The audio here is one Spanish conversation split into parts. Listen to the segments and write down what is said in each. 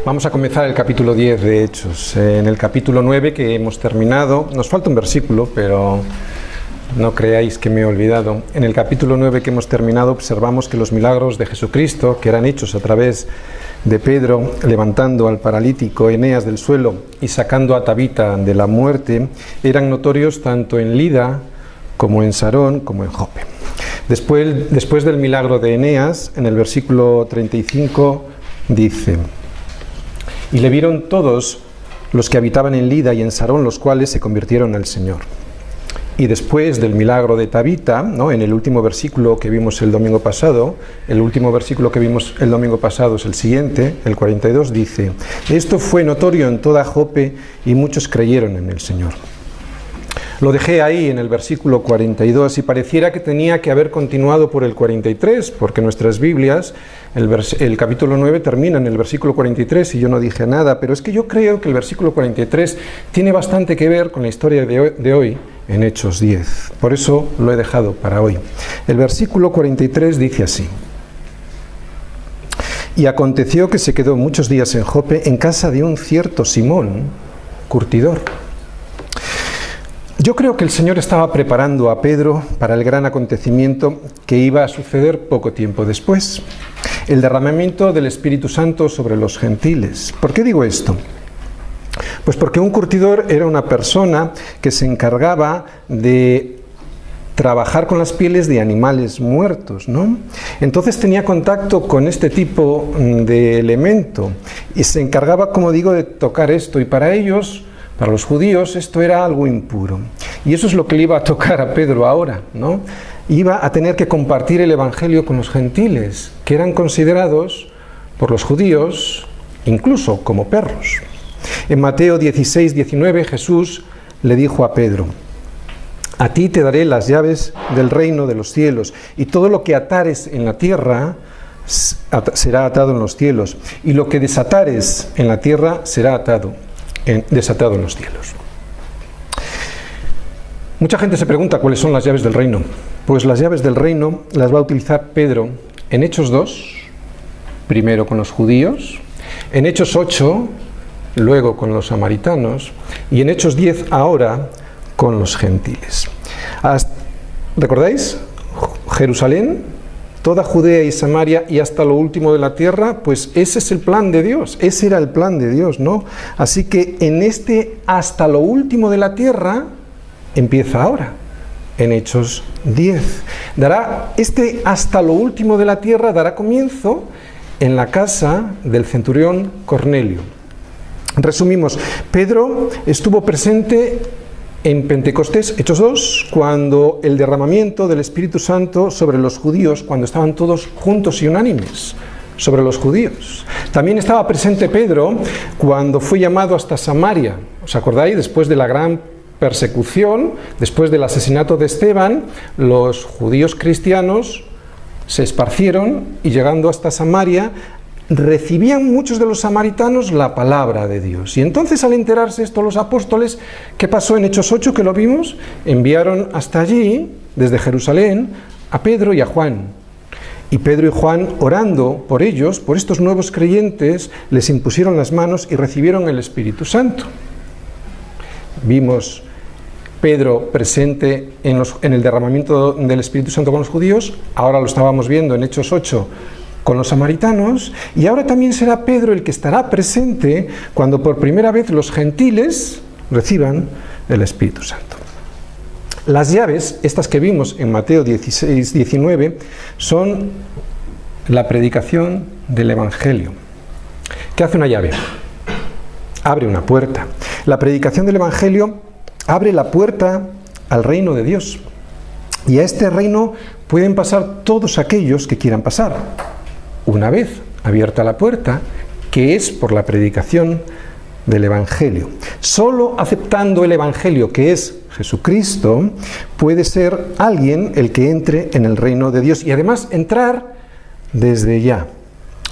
Vamos a comenzar el capítulo 10 de Hechos. En el capítulo 9 que hemos terminado, nos falta un versículo, pero no creáis que me he olvidado. En el capítulo 9 que hemos terminado observamos que los milagros de Jesucristo, que eran hechos a través de Pedro, levantando al paralítico Eneas del suelo y sacando a Tabita de la muerte, eran notorios tanto en Lida como en Sarón como en Jope. Después del milagro de Eneas, en el versículo 35 dice: y le vieron todos los que habitaban en Lida y en Sarón, los cuales se convirtieron al Señor. Y después del milagro de Tabita, ¿no?, en el último versículo que vimos el domingo pasado, es el siguiente, el 42, dice: esto fue notorio en toda Jope y muchos creyeron en el Señor. Lo dejé ahí en el versículo 42 y pareciera que tenía que haber continuado por el 43, porque nuestras Biblias, el capítulo 9 termina en el versículo 43 y yo no dije nada, pero es que yo creo que el versículo 43 tiene bastante que ver con la historia de hoy en Hechos 10. Por eso lo he dejado para hoy. El versículo 43 dice así: y aconteció que se quedó muchos días en Jope en casa de un cierto Simón, curtidor. Yo creo que el Señor estaba preparando a Pedro para el gran acontecimiento que iba a suceder poco tiempo después, el derramamiento del Espíritu Santo sobre los gentiles. ¿Por qué digo esto? Pues porque un curtidor era una persona que se encargaba de trabajar con las pieles de animales muertos, ¿no? Entonces tenía contacto con este tipo de elemento y se encargaba, como digo, de tocar esto, y para ellos, para los judíos, esto era algo impuro. Y eso es lo que le iba a tocar a Pedro ahora, ¿no? Iba a tener que compartir el Evangelio con los gentiles, que eran considerados por los judíos incluso como perros. En Mateo 16, 19, Jesús le dijo a Pedro: a ti te daré las llaves del reino de los cielos, y todo lo que atares en la tierra será atado en los cielos, y lo que desatares en la tierra será desatado en los cielos. Mucha gente se pregunta cuáles son las llaves del reino. Pues las llaves del reino las va a utilizar Pedro en Hechos 2, primero con los judíos, en Hechos 8, luego con los samaritanos, y en Hechos 10 ahora con los gentiles. ¿Recordáis? Jerusalén, toda Judea y Samaria y hasta lo último de la tierra, pues ese es el plan de Dios, ese era el plan de Dios, ¿no? Así que en este hasta lo último de la tierra empieza ahora, en Hechos 10. Este hasta lo último de la tierra dará comienzo en la casa del centurión Cornelio. Resumimos, Pedro estuvo presente en Pentecostés, Hechos 2, cuando el derramamiento del Espíritu Santo sobre los judíos, cuando estaban todos juntos y unánimes sobre los judíos. También estaba presente Pedro cuando fue llamado hasta Samaria. ¿Os acordáis? Después de la gran persecución, después del asesinato de Esteban, los judíos cristianos se esparcieron y, llegando hasta Samaria, recibían muchos de los samaritanos la palabra de Dios. Y entonces, al enterarse esto los apóstoles, ¿qué pasó en Hechos 8 que lo vimos? Enviaron hasta allí, desde Jerusalén, a Pedro y a Juan. Y Pedro y Juan, orando por ellos, por estos nuevos creyentes, les impusieron las manos y recibieron el Espíritu Santo. Vimos Pedro presente en el derramamiento del Espíritu Santo con los judíos, ahora lo estábamos viendo en Hechos 8 con los samaritanos, y ahora también será Pedro el que estará presente cuando por primera vez los gentiles reciban el Espíritu Santo. Las llaves, estas que vimos en Mateo 16, 19, son la predicación del Evangelio. ¿Qué hace una llave? Abre una puerta. La predicación del Evangelio abre la puerta al reino de Dios. Y a este reino pueden pasar todos aquellos que quieran pasar. Una vez abierta la puerta, que es por la predicación del Evangelio. Solo aceptando el Evangelio, que es Jesucristo, puede ser alguien el que entre en el reino de Dios y además entrar desde ya.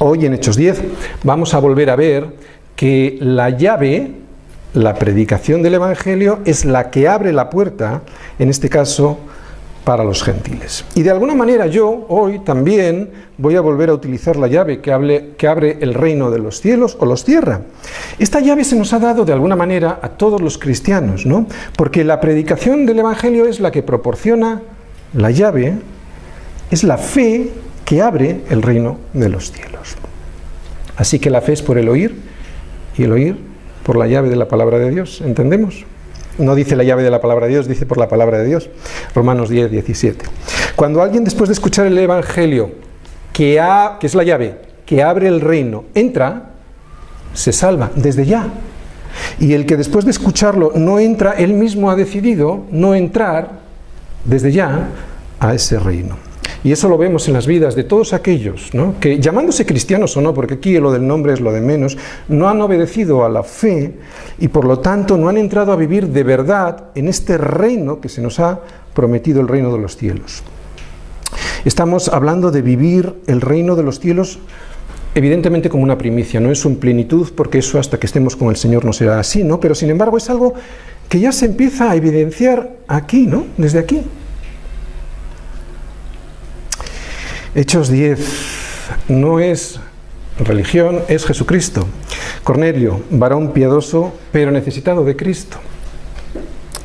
Hoy en Hechos 10 vamos a volver a ver que la llave, la predicación del Evangelio, es la que abre la puerta, en este caso para los gentiles. Y de alguna manera yo hoy también voy a volver a utilizar la llave que abre el reino de los cielos o los cierra. Esta llave se nos ha dado de alguna manera a todos los cristianos, ¿no? Porque la predicación del Evangelio es la que proporciona la llave, es la fe que abre el reino de los cielos. Así que la fe es por el oír y el oír por la llave de la palabra de Dios, ¿entendemos? No dice la llave de la palabra de Dios, dice por la palabra de Dios. Romanos 10, 17. Cuando alguien después de escuchar el Evangelio, que es la llave, que abre el reino, entra, se salva desde ya. Y el que después de escucharlo no entra, él mismo ha decidido no entrar desde ya a ese reino. Y eso lo vemos en las vidas de todos aquellos, ¿no?, que, llamándose cristianos o no, porque aquí lo del nombre es lo de menos, no han obedecido a la fe y por lo tanto no han entrado a vivir de verdad en este reino que se nos ha prometido, el reino de los cielos. Estamos hablando de vivir el reino de los cielos evidentemente como una primicia, no es en plenitud, porque eso hasta que estemos con el Señor no será así, ¿no? Pero sin embargo es algo que ya se empieza a evidenciar aquí, ¿no?, desde aquí. Hechos 10, no es religión, es Jesucristo. Cornelio, varón piadoso, pero necesitado de Cristo.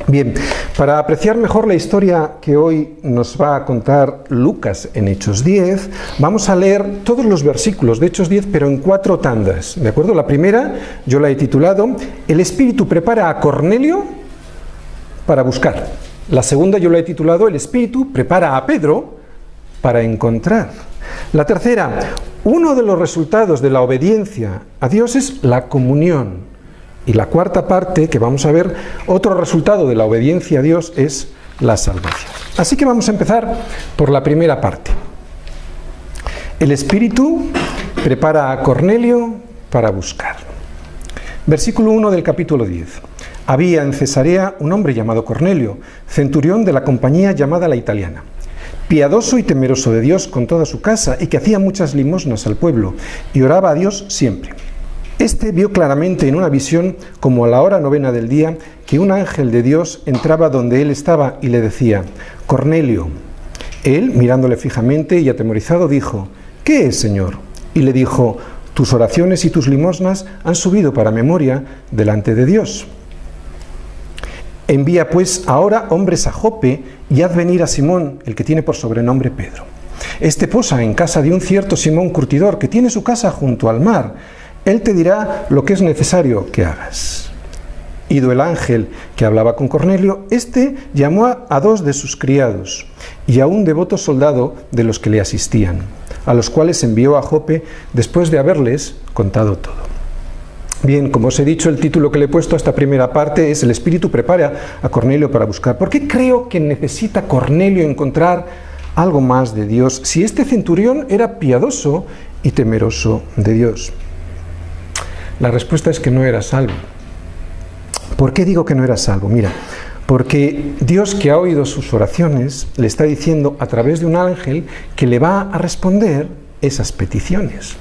Bien, para apreciar mejor la historia que hoy nos va a contar Lucas en Hechos 10, vamos a leer todos los versículos de Hechos 10, pero en 4 tandas, ¿de acuerdo? La primera yo la he titulado El Espíritu prepara a Cornelio para buscar. La segunda yo la he titulado El Espíritu prepara a Pedro para encontrar. La tercera, uno de los resultados de la obediencia a Dios es la comunión. Y la cuarta parte, que vamos a ver, otro resultado de la obediencia a Dios es la salvación. Así que vamos a empezar por la primera parte. El Espíritu prepara a Cornelio para buscar. Versículo 1 del capítulo 10. Había en Cesarea un hombre llamado Cornelio, centurión de la compañía llamada La Italiana, piadoso y temeroso de Dios con toda su casa, y que hacía muchas limosnas al pueblo, y oraba a Dios siempre. Este vio claramente en una visión, como a la hora 9 del día, que un ángel de Dios entraba donde él estaba y le decía: Cornelio. Él, mirándole fijamente y atemorizado, dijo: ¿Qué es, Señor? Y le dijo: tus oraciones y tus limosnas han subido para memoria delante de Dios. Envía pues ahora hombres a Jope y haz venir a Simón, el que tiene por sobrenombre Pedro. Este posa en casa de un cierto Simón curtidor, que tiene su casa junto al mar. Él te dirá lo que es necesario que hagas. Ido el ángel que hablaba con Cornelio, este llamó a 2 de sus criados y a un devoto soldado de los que le asistían, a los cuales envió a Jope después de haberles contado todo. Bien, como os he dicho, el título que le he puesto a esta primera parte es El Espíritu prepara a Cornelio para buscar. ¿Por qué creo que necesita Cornelio encontrar algo más de Dios si este centurión era piadoso y temeroso de Dios? La respuesta es que no era salvo. ¿Por qué digo que no era salvo? Mira, porque Dios, que ha oído sus oraciones, le está diciendo a través de un ángel que le va a responder esas peticiones.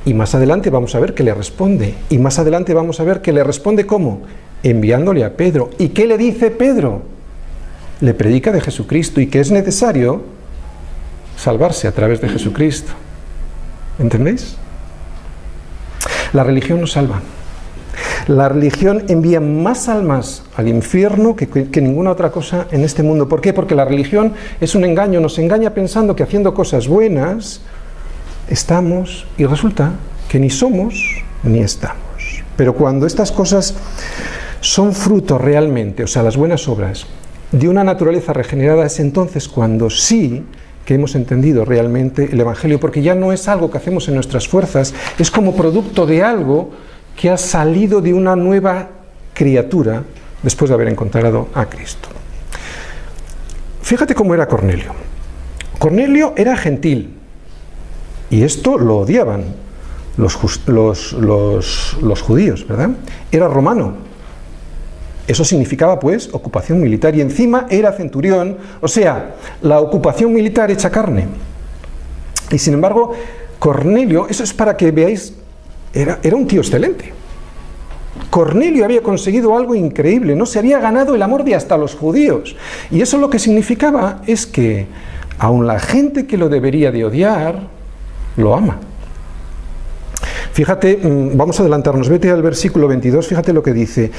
Y más adelante vamos a ver que le responde. Y más adelante vamos a ver que le responde ¿cómo? Enviándole a Pedro. ¿Y qué le dice Pedro? Le predica de Jesucristo y que es necesario salvarse a través de Jesucristo. ¿Entendéis? La religión no salva. La religión envía más almas al infierno que ninguna otra cosa en este mundo. ¿Por qué? Porque la religión es un engaño. Nos engaña pensando que haciendo cosas buenas estamos, y resulta que ni somos ni estamos. Pero cuando estas cosas son fruto realmente, o sea, las buenas obras, de una naturaleza regenerada, es entonces cuando sí que hemos entendido realmente el Evangelio, porque ya no es algo que hacemos en nuestras fuerzas, es como producto de algo que ha salido de una nueva criatura después de haber encontrado a Cristo. Fíjate cómo era Cornelio. Cornelio era gentil. Y esto lo odiaban los judíos, ¿verdad? Era romano. Eso significaba, pues, ocupación militar. Y encima era centurión, o sea, la ocupación militar hecha carne. Y sin embargo, Cornelio, eso es para que veáis, era un tío excelente. Cornelio había conseguido algo increíble, ¿no? Se había ganado el amor de hasta los judíos. Y eso lo que significaba es que aun la gente que lo debería de odiar, lo ama. Fíjate, vamos a adelantarnos, vete al versículo 22, fíjate lo que dice,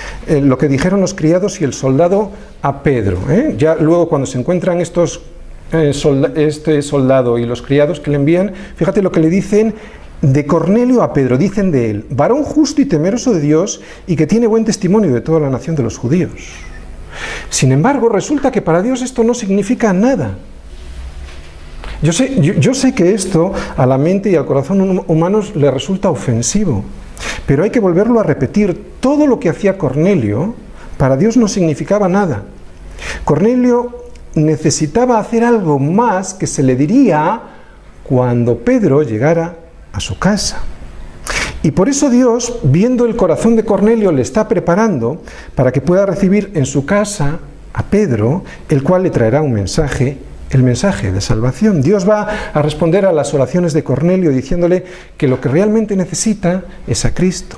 lo que dijeron los criados y el soldado a Pedro. Ya luego cuando se encuentran este soldado y los criados que le envían, fíjate lo que le dicen de Cornelio a Pedro, dicen de él, varón justo y temeroso de Dios y que tiene buen testimonio de toda la nación de los judíos. Sin embargo, resulta que para Dios esto no significa nada. Yo sé que esto a la mente y al corazón humanos le resulta ofensivo, pero hay que volverlo a repetir. Todo lo que hacía Cornelio para Dios no significaba nada. Cornelio necesitaba hacer algo más que se le diría cuando Pedro llegara a su casa. Y por eso Dios, viendo el corazón de Cornelio, le está preparando para que pueda recibir en su casa a Pedro, el cual le traerá un mensaje, el mensaje de salvación. Dios va a responder a las oraciones de Cornelio diciéndole que lo que realmente necesita es a Cristo.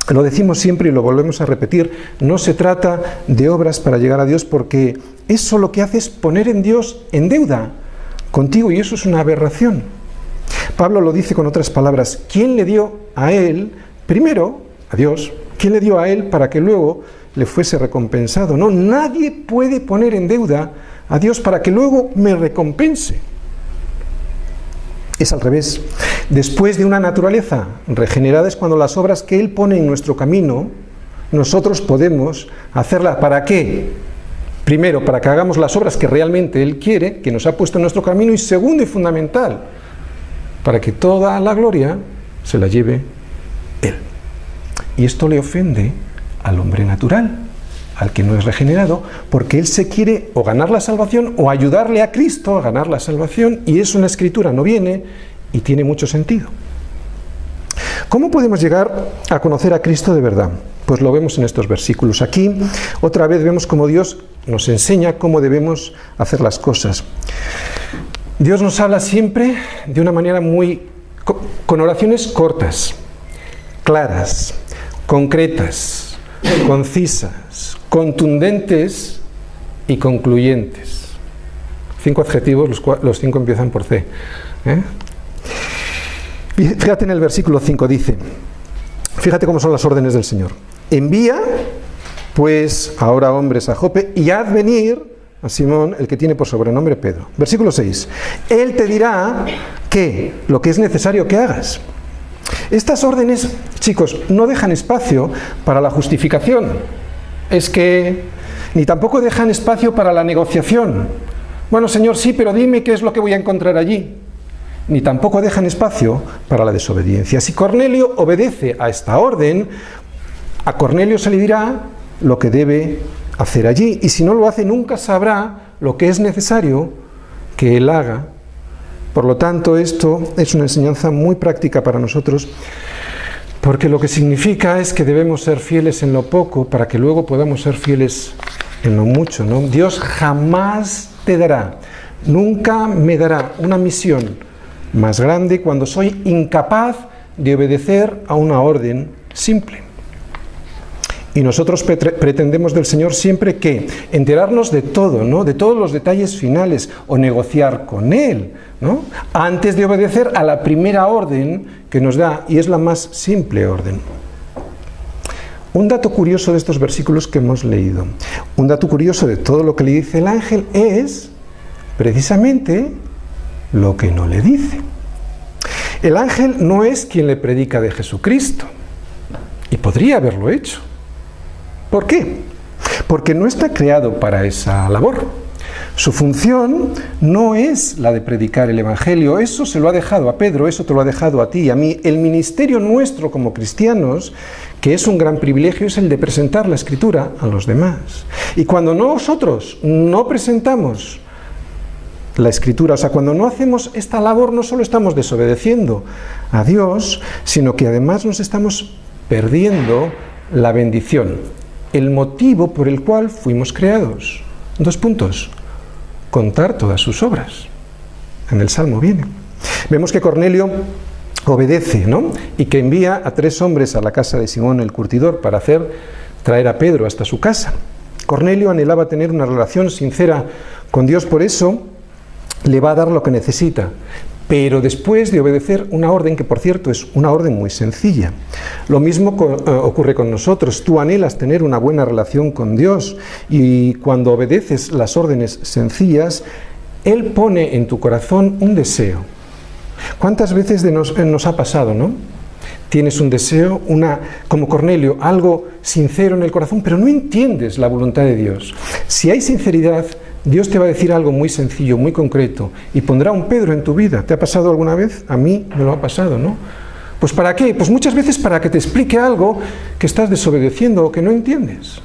Lo decimos siempre y lo volvemos a repetir, no se trata de obras para llegar a Dios, porque eso lo que hace es poner en Dios en deuda contigo, y eso es una aberración. Pablo lo dice con otras palabras, ¿quién le dio a él, primero a Dios, quién le dio a él para que luego le fuese recompensado? No, nadie puede poner en deuda a Dios para que luego me recompense. Es al revés. Después de una naturaleza regenerada es cuando las obras que Él pone en nuestro camino, nosotros podemos hacerlas. ¿Para qué? Primero, para que hagamos las obras que realmente Él quiere, que nos ha puesto en nuestro camino, y segundo y fundamental, para que toda la gloria se la lleve Él. Y esto le ofende al hombre natural, al que no es regenerado, porque él se quiere o ganar la salvación o ayudarle a Cristo a ganar la salvación, y eso en la Escritura no viene y tiene mucho sentido. ¿Cómo podemos llegar a conocer a Cristo de verdad? Pues lo vemos en estos versículos. Aquí otra vez vemos cómo Dios nos enseña cómo debemos hacer las cosas. Dios nos habla siempre de una manera con oraciones cortas, claras, concretas, concisas, contundentes y concluyentes. 5 adjetivos, los 5 empiezan por C. Fíjate en el versículo 5, dice, fíjate cómo son las órdenes del Señor. Envía, pues, ahora hombres a Jope y haz venir a Simón, el que tiene por sobrenombre Pedro. Versículo 6. Él te dirá que lo que es necesario que hagas. Estas órdenes, chicos, no dejan espacio para la justificación. Ni tampoco dejan espacio para la negociación. Bueno, Señor, sí, pero dime qué es lo que voy a encontrar allí. Ni tampoco dejan espacio para la desobediencia. Si Cornelio obedece a esta orden, a Cornelio se le dirá lo que debe hacer allí. Y si no lo hace, nunca sabrá lo que es necesario que él haga. Por lo tanto, esto es una enseñanza muy práctica para nosotros, porque lo que significa es que debemos ser fieles en lo poco para que luego podamos ser fieles en lo mucho, ¿no? Dios jamás te dará, nunca me dará una misión más grande cuando soy incapaz de obedecer a una orden simple. Y nosotros pretendemos del Señor siempre que enterarnos de todo, ¿no? De todos los detalles finales, o negociar con Él, ¿no? Antes de obedecer a la primera orden que nos da, y es la más simple orden. Un dato curioso de estos versículos que hemos leído, un dato curioso de todo lo que le dice el ángel, es precisamente lo que no le dice. El ángel no es quien le predica de Jesucristo, y podría haberlo hecho. ¿Por qué? Porque no está creado para esa labor. Su función no es la de predicar el Evangelio. Eso se lo ha dejado a Pedro, eso te lo ha dejado a ti y a mí. El ministerio nuestro como cristianos, que es un gran privilegio, es el de presentar la Escritura a los demás. Y cuando nosotros no presentamos la Escritura, o sea, cuando no hacemos esta labor, no solo estamos desobedeciendo a Dios, sino que además nos estamos perdiendo la bendición. El motivo por el cual fuimos creados. 2 puntos. Contar todas sus obras. En el Salmo viene. Vemos que Cornelio obedece, ¿no? Y que envía a 3 hombres a la casa de Simón el curtidor para traer a Pedro hasta su casa. Cornelio anhelaba tener una relación sincera con Dios, por eso le va a dar lo que necesita, pero después de obedecer una orden que, por cierto, es una orden muy sencilla. Lo mismo ocurre con nosotros. Tú anhelas tener una buena relación con Dios y cuando obedeces las órdenes sencillas, Él pone en tu corazón un deseo. ¿Cuántas veces nos ha pasado, no? Tienes un deseo, como Cornelio, algo sincero en el corazón, pero no entiendes la voluntad de Dios. Si hay sinceridad, Dios te va a decir algo muy sencillo, muy concreto, y pondrá un Pedro en tu vida. ¿Te ha pasado alguna vez? A mí me lo ha pasado, ¿no? Pues ¿para qué? Pues muchas veces para que te explique algo que estás desobedeciendo o que no entiendes.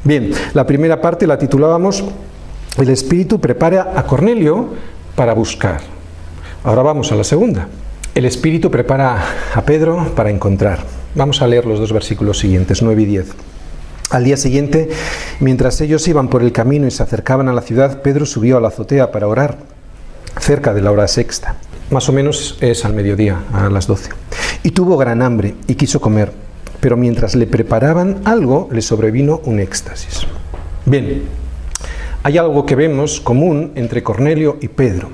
Bien, la primera parte la titulábamos El Espíritu prepara a Cornelio para buscar. Ahora vamos a la segunda. El Espíritu prepara a Pedro para encontrar. Vamos a leer los 2 versículos siguientes, 9 y 10. Al día siguiente, mientras ellos iban por el camino y se acercaban a la ciudad, Pedro subió a la azotea para orar, cerca de la hora sexta. Más o menos es al mediodía, a las 12. Y tuvo gran hambre y quiso comer, pero mientras le preparaban algo, le sobrevino un éxtasis. Bien, hay algo que vemos común entre Cornelio y Pedro.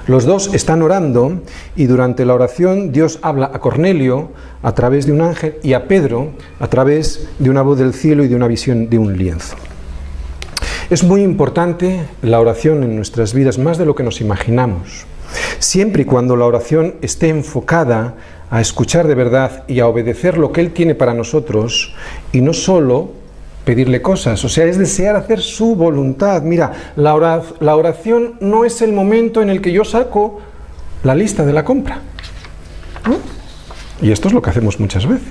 Los dos están orando y durante la oración Dios habla a Cornelio a través de un ángel y a Pedro a través de una voz del cielo y de una visión de un lienzo. Es muy importante la oración en nuestras vidas, más de lo que nos imaginamos. Siempre y cuando la oración esté enfocada a escuchar de verdad y a obedecer lo que Él tiene para nosotros y no solo pedirle cosas, o sea, es desear hacer su voluntad. Mira, la oración no es el momento en el que yo saco la lista de la compra, ¿no? Y esto es lo que hacemos muchas veces.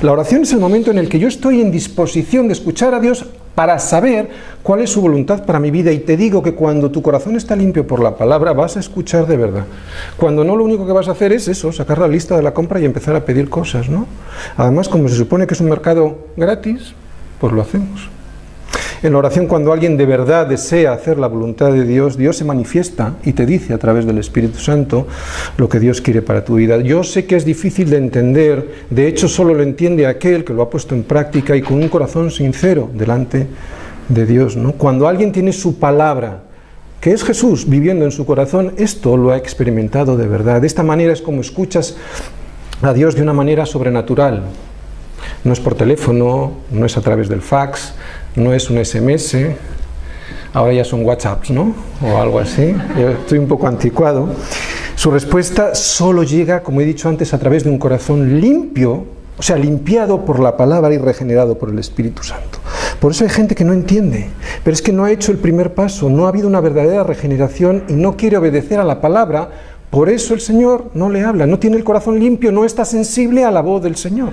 La oración es el momento en el que yo estoy en disposición de escuchar a Dios para saber cuál es su voluntad para mi vida. Y te digo que cuando tu corazón está limpio por la palabra, vas a escuchar de verdad. Cuando no, lo único que vas a hacer es eso, sacar la lista de la compra y empezar a pedir cosas, ¿no? Además, como se supone que es un mercado gratis, pues lo hacemos. En la oración, cuando alguien de verdad desea hacer la voluntad de Dios, Dios se manifiesta y te dice a través del Espíritu Santo lo que Dios quiere para tu vida. Yo sé que es difícil de entender, de hecho solo lo entiende aquel que lo ha puesto en práctica y con un corazón sincero delante de Dios, ¿no? Cuando alguien tiene su palabra, que es Jesús viviendo en su corazón, esto lo ha experimentado de verdad. De esta manera es como escuchas a Dios de una manera sobrenatural. No es por teléfono, no es a través del fax, no es un SMS, ahora ya son WhatsApps, ¿no? O algo así, yo estoy un poco anticuado. Su respuesta solo llega, como he dicho antes, a través de un corazón limpio, o sea, limpiado por la palabra y regenerado por el Espíritu Santo. Por eso hay gente que no entiende, pero es que no ha hecho el primer paso, no ha habido una verdadera regeneración y no quiere obedecer a la palabra, por eso el Señor no le habla, no tiene el corazón limpio, no está sensible a la voz del Señor.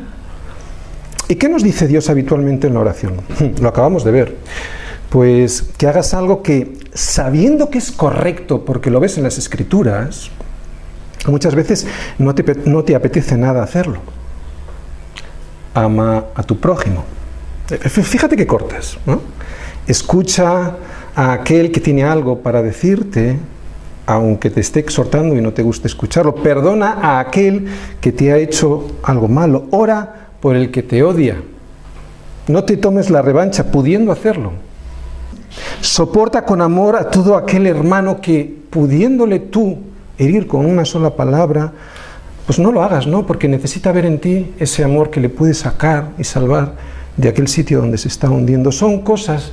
¿Y qué nos dice Dios habitualmente en la oración? Lo acabamos de ver. Pues que hagas algo que, sabiendo que es correcto, porque lo ves en las Escrituras, muchas veces no te apetece nada hacerlo. Ama a tu prójimo. Fíjate que cortas, ¿no? Escucha a aquel que tiene algo para decirte, aunque te esté exhortando y no te guste escucharlo. Perdona a aquel que te ha hecho algo malo. Ora por el que te odia. No te tomes la revancha pudiendo hacerlo. Soporta con amor a todo aquel hermano que, pudiéndole tú herir con una sola palabra, pues no lo hagas, ¿no? Porque necesita ver en ti ese amor que le puede sacar y salvar de aquel sitio donde se está hundiendo. Son cosas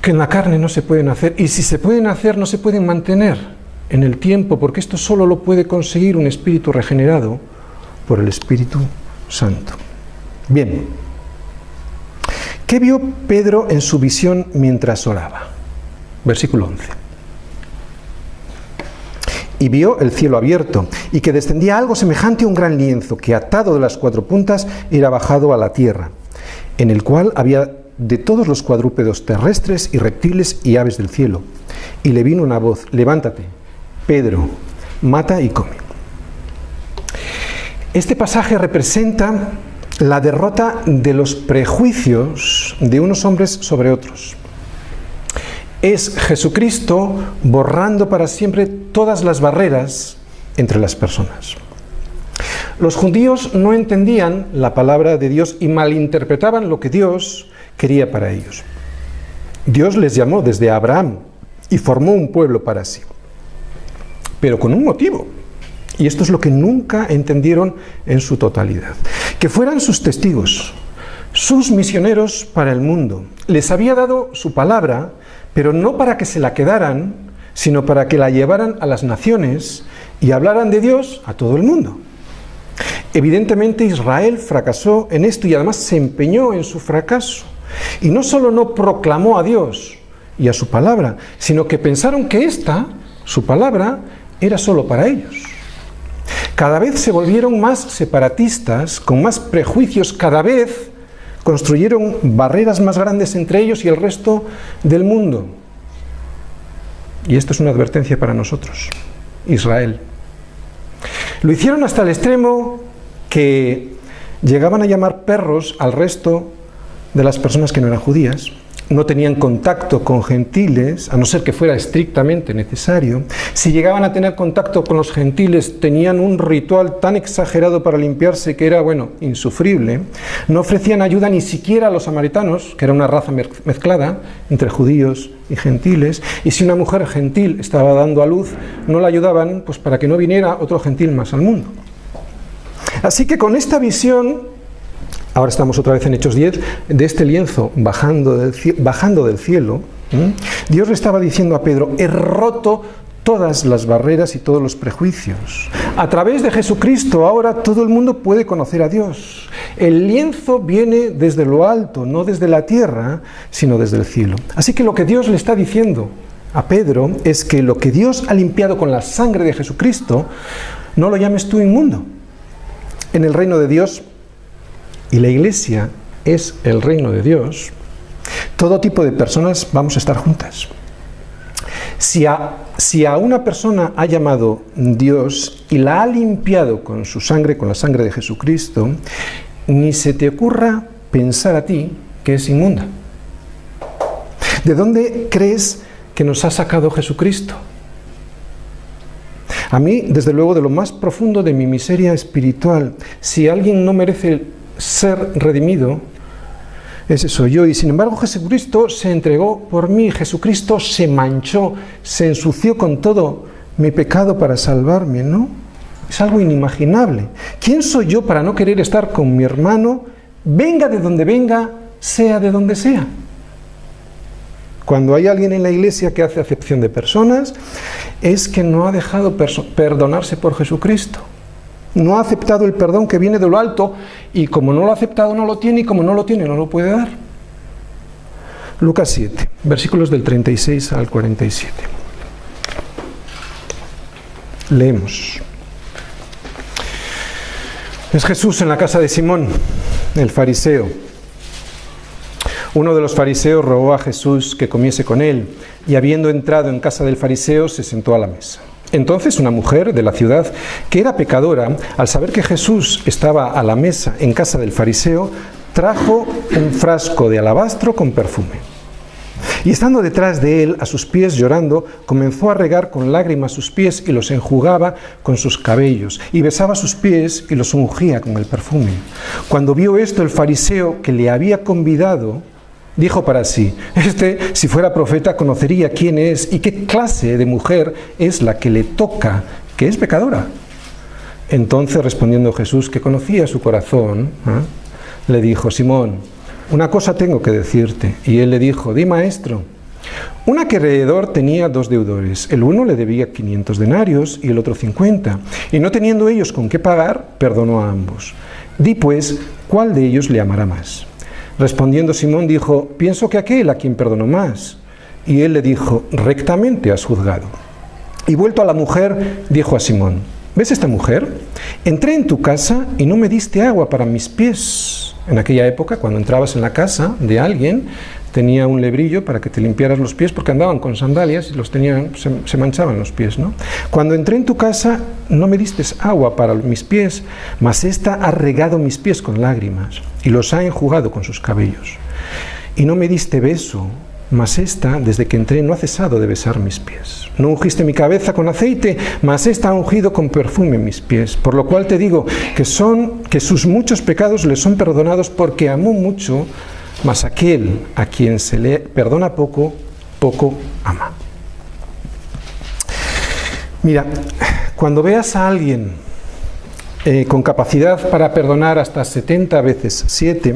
que en la carne no se pueden hacer, y si se pueden hacer no se pueden mantener en el tiempo, porque esto solo lo puede conseguir un espíritu regenerado por el Espíritu Santo. Bien, ¿qué vio Pedro en su visión mientras oraba? Versículo 11. Y vio el cielo abierto, y que descendía algo semejante a un gran lienzo, que atado de las 4 puntas era bajado a la tierra, en el cual había de todos los cuadrúpedos terrestres y reptiles y aves del cielo. Y le vino una voz: levántate, Pedro, mata y come. Este pasaje representa la derrota de los prejuicios de unos hombres sobre otros. Es Jesucristo borrando para siempre todas las barreras entre las personas. Los judíos no entendían la palabra de Dios y malinterpretaban lo que Dios quería para ellos. Dios les llamó desde Abraham y formó un pueblo para sí, pero con un motivo. Y esto es lo que nunca entendieron en su totalidad. Que fueran sus testigos, sus misioneros para el mundo. Les había dado su palabra, pero no para que se la quedaran, sino para que la llevaran a las naciones y hablaran de Dios a todo el mundo. Evidentemente Israel fracasó en esto y además se empeñó en su fracaso. Y no solo no proclamó a Dios y a su palabra, sino que pensaron que su palabra, era solo para ellos. Cada vez se volvieron más separatistas, con más prejuicios, cada vez construyeron barreras más grandes entre ellos y el resto del mundo. Y esto es una advertencia para nosotros, Israel. Lo hicieron hasta el extremo que llegaban a llamar perros al resto de las personas que no eran judías. No tenían contacto con gentiles, a no ser que fuera estrictamente necesario. Si llegaban a tener contacto con los gentiles, tenían un ritual tan exagerado para limpiarse que era, insufrible. No ofrecían ayuda ni siquiera a los samaritanos, que era una raza mezclada entre judíos y gentiles. Y si una mujer gentil estaba dando a luz, no la ayudaban, pues para que no viniera otro gentil más al mundo. Así que con esta visión, ahora estamos otra vez en Hechos 10, de este lienzo bajando del cielo, Dios le estaba diciendo a Pedro: he roto todas las barreras y todos los prejuicios. A través de Jesucristo ahora todo el mundo puede conocer a Dios. El lienzo viene desde lo alto, no desde la tierra, sino desde el cielo. Así que lo que Dios le está diciendo a Pedro es que lo que Dios ha limpiado con la sangre de Jesucristo, no lo llames tú inmundo. En el reino de Dios, y la iglesia es el reino de Dios, todo tipo de personas vamos a estar juntas. Si a una persona ha llamado Dios y la ha limpiado con su sangre, con la sangre de Jesucristo, ni se te ocurra pensar a ti que es inmunda. ¿De dónde crees que nos ha sacado Jesucristo? A mí, desde luego, de lo más profundo de mi miseria espiritual, si alguien no merece ser redimido, ese soy yo. Y sin embargo Jesucristo se entregó por mí. Jesucristo se manchó, se ensució con todo mi pecado para salvarme, ¿no? Es algo inimaginable. ¿Quién soy yo para no querer estar con mi hermano, venga de donde venga, sea de donde sea? Cuando hay alguien en la iglesia que hace acepción de personas, es que no ha dejado perdonarse por Jesucristo. No ha aceptado el perdón que viene de lo alto, y como no lo ha aceptado no lo tiene, y como no lo tiene no lo puede dar. Lucas 7, versículos del 36 al 47. Leemos. Es Jesús en la casa de Simón, el fariseo. Uno de los fariseos rogó a Jesús que comiese con él, y habiendo entrado en casa del fariseo, se sentó a la mesa. Entonces una mujer de la ciudad, que era pecadora, al saber que Jesús estaba a la mesa en casa del fariseo, trajo un frasco de alabastro con perfume. Y estando detrás de él, a sus pies llorando, comenzó a regar con lágrimas sus pies y los enjugaba con sus cabellos, y besaba sus pies y los ungía con el perfume. Cuando vio esto el fariseo que le había convidado, dijo para sí: si fuera profeta, conocería quién es y qué clase de mujer es la que le toca, que es pecadora. Entonces, respondiendo Jesús, que conocía su corazón, le dijo: Simón, una cosa tengo que decirte. Y él le dijo: di, maestro. Un acreedor tenía 2 deudores. El uno le debía 500 denarios y el otro 50. Y no teniendo ellos con qué pagar, perdonó a ambos. Di pues, ¿cuál de ellos le amará más? Respondiendo Simón dijo: pienso que aquel a quien perdonó más. Y él le dijo: rectamente has juzgado. Y vuelto a la mujer, dijo a Simón: ¿ves esta mujer? Entré en tu casa y no me diste agua para mis pies. En aquella época, cuando entrabas en la casa de alguien, tenía un lebrillo para que te limpiaras los pies, porque andaban con sandalias y los tenían, se manchaban los pies, ¿no? Cuando entré en tu casa, no me diste agua para mis pies, mas ésta ha regado mis pies con lágrimas y los ha enjugado con sus cabellos. Y no me diste beso, mas ésta, desde que entré, no ha cesado de besar mis pies. No ungiste mi cabeza con aceite, mas ésta ha ungido con perfume mis pies. Por lo cual te digo que sus muchos pecados le son perdonados, porque amó mucho, mas aquel a quien se le perdona poco, poco ama. Mira, cuando veas a alguien con capacidad para perdonar hasta 70 veces 7,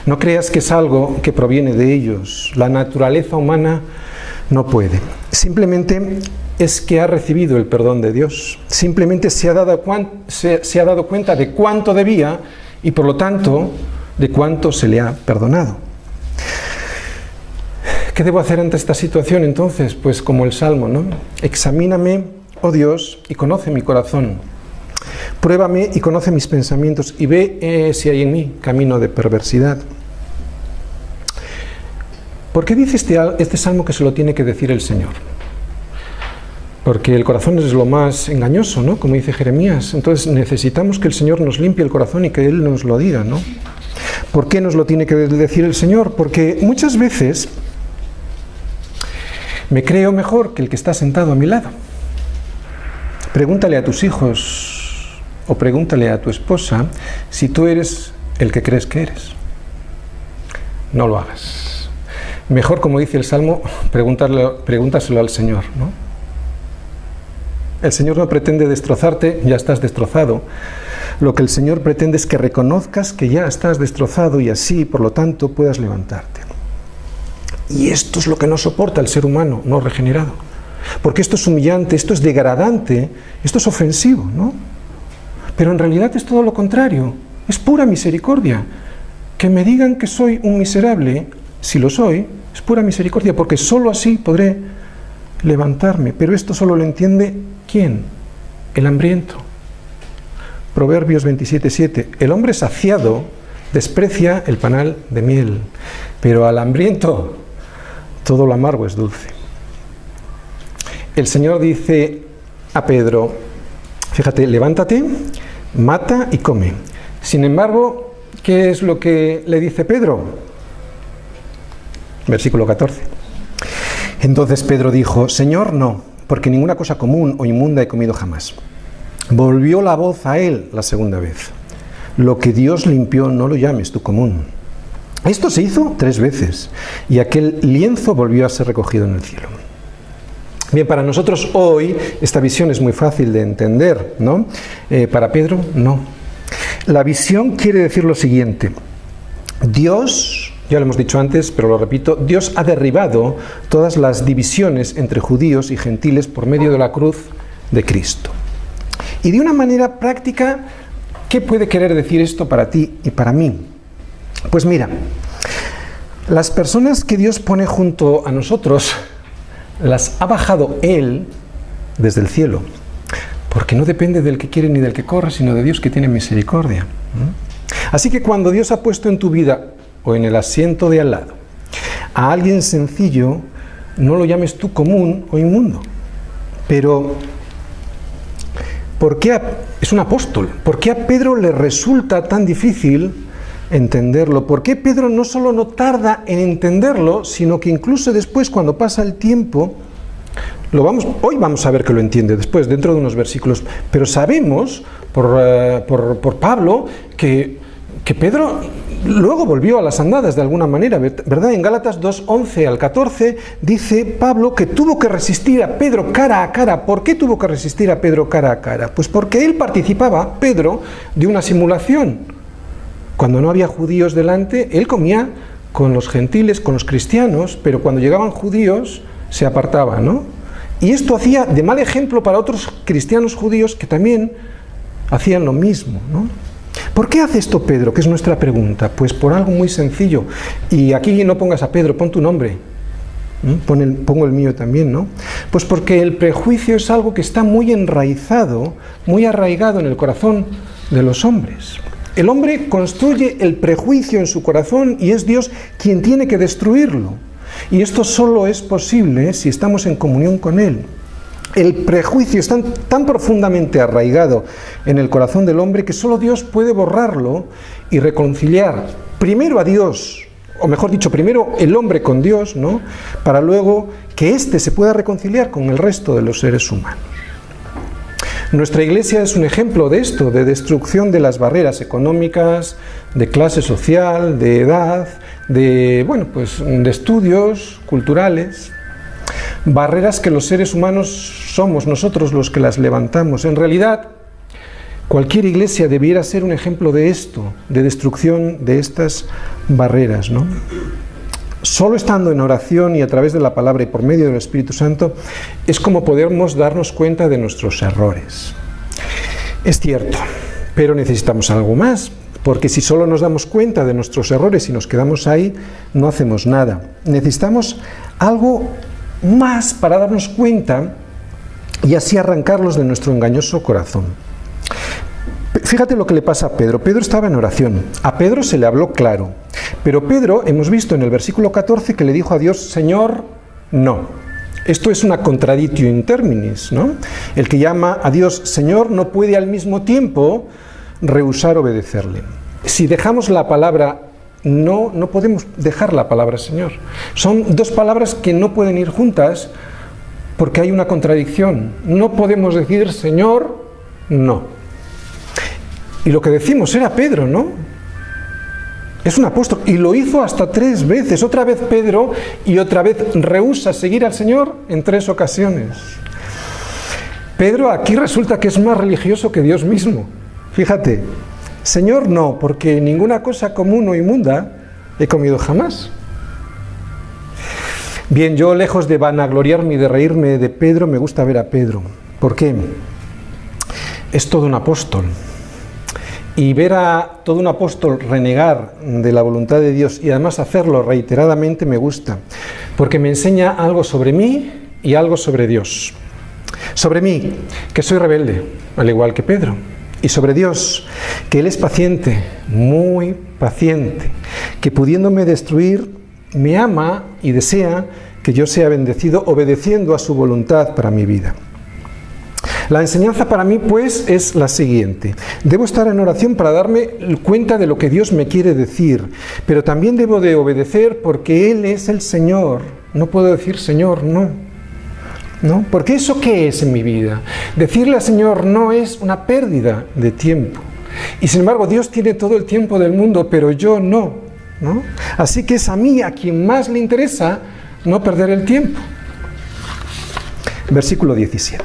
no creas que es algo que proviene de ellos. La naturaleza humana no puede. Simplemente es que ha recibido el perdón de Dios. Simplemente se ha dado cuenta de cuánto debía y, por lo tanto, de cuánto se le ha perdonado. ¿Qué debo hacer ante esta situación entonces? Pues como el Salmo, ¿no? Examíname, oh Dios, y conoce mi corazón. Pruébame y conoce mis pensamientos y ve si hay en mí camino de perversidad. ¿Por qué dice este Salmo que se lo tiene que decir el Señor? Porque el corazón es lo más engañoso, ¿no? Como dice Jeremías. Entonces necesitamos que el Señor nos limpie el corazón y que Él nos lo diga, ¿no? ¿Por qué nos lo tiene que decir el Señor? Porque muchas veces me creo mejor que el que está sentado a mi lado. Pregúntale a tus hijos o pregúntale a tu esposa si tú eres el que crees que eres. No lo hagas. Mejor, como dice el Salmo, pregúntaselo al Señor, ¿no? El Señor no pretende destrozarte, ya estás destrozado. Lo que el Señor pretende es que reconozcas que ya estás destrozado y así, por lo tanto, puedas levantarte. Y esto es lo que no soporta el ser humano no regenerado. Porque esto es humillante, esto es degradante, esto es ofensivo, ¿no? Pero en realidad es todo lo contrario, es pura misericordia. Que me digan que soy un miserable, si lo soy, es pura misericordia, porque solo así podré levantarme. Pero esto solo lo entiende ¿quién? El hambriento. Proverbios 27:7. El hombre saciado desprecia el panal de miel, pero al hambriento todo lo amargo es dulce. El Señor dice a Pedro, fíjate, levántate, mata y come. Sin embargo, ¿qué es lo que le dice Pedro? Versículo 14. Entonces Pedro dijo, Señor, no, porque ninguna cosa común o inmunda he comido jamás. Volvió la voz a él la segunda vez. Lo que Dios limpió no lo llames tú común. Esto se hizo 3 veces y aquel lienzo volvió a ser recogido en el cielo. Bien, para nosotros hoy esta visión es muy fácil de entender, ¿no? Para Pedro, no. La visión quiere decir lo siguiente. Dios, ya lo hemos dicho antes, pero lo repito, Dios ha derribado todas las divisiones entre judíos y gentiles por medio de la cruz de Cristo. Y de una manera práctica, ¿qué puede querer decir esto para ti y para mí? Pues mira, las personas que Dios pone junto a nosotros, las ha bajado Él desde el cielo, porque no depende del que quiere ni del que corre, sino de Dios que tiene misericordia. Así que cuando Dios ha puesto en tu vida o en el asiento de al lado a alguien sencillo, no lo llames tú común o inmundo. Pero, ¿por qué es un apóstol? ¿Por qué a Pedro le resulta tan difícil entenderlo? ¿Por qué Pedro no solo no tarda en entenderlo, sino que incluso después, cuando pasa el tiempo, hoy vamos a ver que lo entiende después, dentro de unos versículos, pero sabemos por Pablo que Pedro luego volvió a las andadas de alguna manera, ¿verdad? En Gálatas 2:11 al 14 dice Pablo que tuvo que resistir a Pedro cara a cara. ¿Por qué tuvo que resistir a Pedro cara a cara? Pues porque él participaba, Pedro, de una simulación. Cuando no había judíos delante, él comía con los gentiles, con los cristianos, pero cuando llegaban judíos se apartaba, ¿no? Y esto hacía de mal ejemplo para otros cristianos judíos que también hacían lo mismo, ¿no? ¿Por qué hace esto Pedro? Que es nuestra pregunta. Pues por algo muy sencillo. Y aquí no pongas a Pedro, pon tu nombre. Pongo el mío también, ¿no? Pues porque el prejuicio es algo que está muy enraizado, muy arraigado en el corazón de los hombres. El hombre construye el prejuicio en su corazón y es Dios quien tiene que destruirlo. Y esto solo es posible si estamos en comunión con Él. El prejuicio está tan profundamente arraigado en el corazón del hombre que solo Dios puede borrarlo y reconciliar primero a Dios o mejor dicho, primero el hombre con Dios, ¿no? Para luego que éste se pueda reconciliar con el resto de los seres humanos. Nuestra Iglesia es un ejemplo de esto, de destrucción de las barreras económicas, de clase social, de edad, de estudios culturales, barreras que los seres humanos somos nosotros los que las levantamos. En realidad, cualquier iglesia debiera ser un ejemplo de esto, de destrucción de estas barreras, ¿no? Solo estando en oración y a través de la palabra y por medio del Espíritu Santo es como podemos darnos cuenta de nuestros errores. Es cierto, pero necesitamos algo más, porque si solo nos damos cuenta de nuestros errores y nos quedamos ahí, no hacemos nada. Necesitamos algo más para darnos cuenta y así arrancarlos de nuestro engañoso corazón. Fíjate lo que le pasa a Pedro. Pedro estaba en oración. A Pedro se le habló claro. Pero Pedro, hemos visto en el versículo 14 que le dijo a Dios, Señor, no. Esto es una contradictio in terminis, ¿no? El que llama a Dios Señor no puede al mismo tiempo rehusar obedecerle. Si dejamos la palabra no, no podemos dejar la palabra Señor. Son dos palabras que no pueden ir juntas porque hay una contradicción. No podemos decir Señor, no. Y lo que decimos era Pedro, ¿no? Es un apóstol y lo hizo hasta 3 veces. Otra vez Pedro y otra vez rehúsa seguir al Señor en 3 ocasiones. Pedro aquí resulta que es más religioso que Dios mismo. Fíjate, Señor no, porque ninguna cosa común o inmunda he comido jamás. Bien, yo lejos de vanagloriarme y de reírme de Pedro, me gusta ver a Pedro. ¿Por qué? Es todo un apóstol. Y ver a todo un apóstol renegar de la voluntad de Dios y además hacerlo reiteradamente me gusta, porque me enseña algo sobre mí y algo sobre Dios. Sobre mí, que soy rebelde, al igual que Pedro, y sobre Dios, que Él es paciente, muy paciente, que pudiéndome destruir, me ama y desea que yo sea bendecido obedeciendo a su voluntad para mi vida. La enseñanza para mí, pues, es la siguiente. Debo estar en oración para darme cuenta de lo que Dios me quiere decir, pero también debo de obedecer porque Él es el Señor. No puedo decir Señor, no. ¿No? Porque ¿eso qué es en mi vida? Decirle al Señor no es una pérdida de tiempo. Y sin embargo, Dios tiene todo el tiempo del mundo, pero yo no, ¿no? Así que es a mí a quien más le interesa no perder el tiempo. Versículo 17.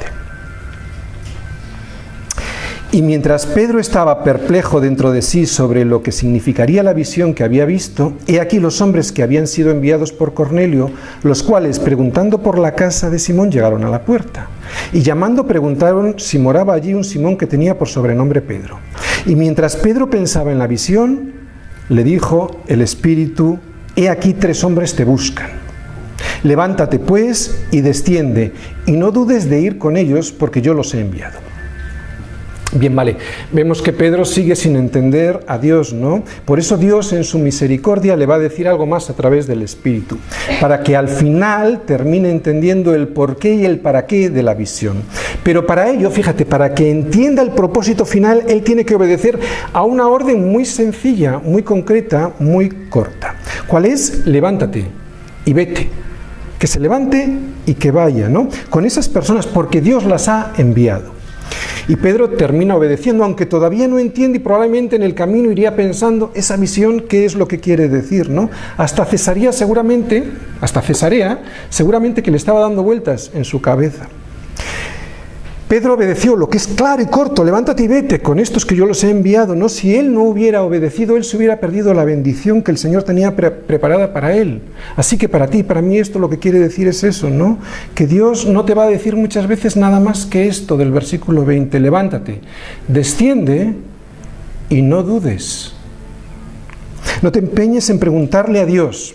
Y mientras Pedro estaba perplejo dentro de sí sobre lo que significaría la visión que había visto, he aquí los hombres que habían sido enviados por Cornelio, los cuales, preguntando por la casa de Simón, llegaron a la puerta. Y llamando preguntaron si moraba allí un Simón que tenía por sobrenombre Pedro. Y mientras Pedro pensaba en la visión, le dijo el Espíritu, he aquí 3 hombres te buscan. Levántate pues y desciende, y no dudes de ir con ellos, porque yo los he enviado. Bien, vale, vemos que Pedro sigue sin entender a Dios, ¿no? Por eso Dios en su misericordia le va a decir algo más a través del Espíritu, para que al final termine entendiendo el porqué y el para qué de la visión. Pero para ello, fíjate, para que entienda el propósito final, él tiene que obedecer a una orden muy sencilla, muy concreta, muy corta. ¿Cuál es? Levántate y vete. Que se levante y que vaya, ¿no? Con esas personas, porque Dios las ha enviado. Y Pedro termina obedeciendo, aunque todavía no entiende y probablemente en el camino iría pensando esa visión, qué es lo que quiere decir, ¿no? Hasta Cesarea seguramente que le estaba dando vueltas en su cabeza. Pedro obedeció, lo que es claro y corto, levántate y vete, con estos que yo los he enviado, ¿no? Si él no hubiera obedecido, él se hubiera perdido la bendición que el Señor tenía preparada para él. Así que para ti y para mí esto lo que quiere decir es eso, ¿no? Que Dios no te va a decir muchas veces nada más que esto del versículo 20, levántate, desciende y no dudes. No te empeñes en preguntarle a Dios.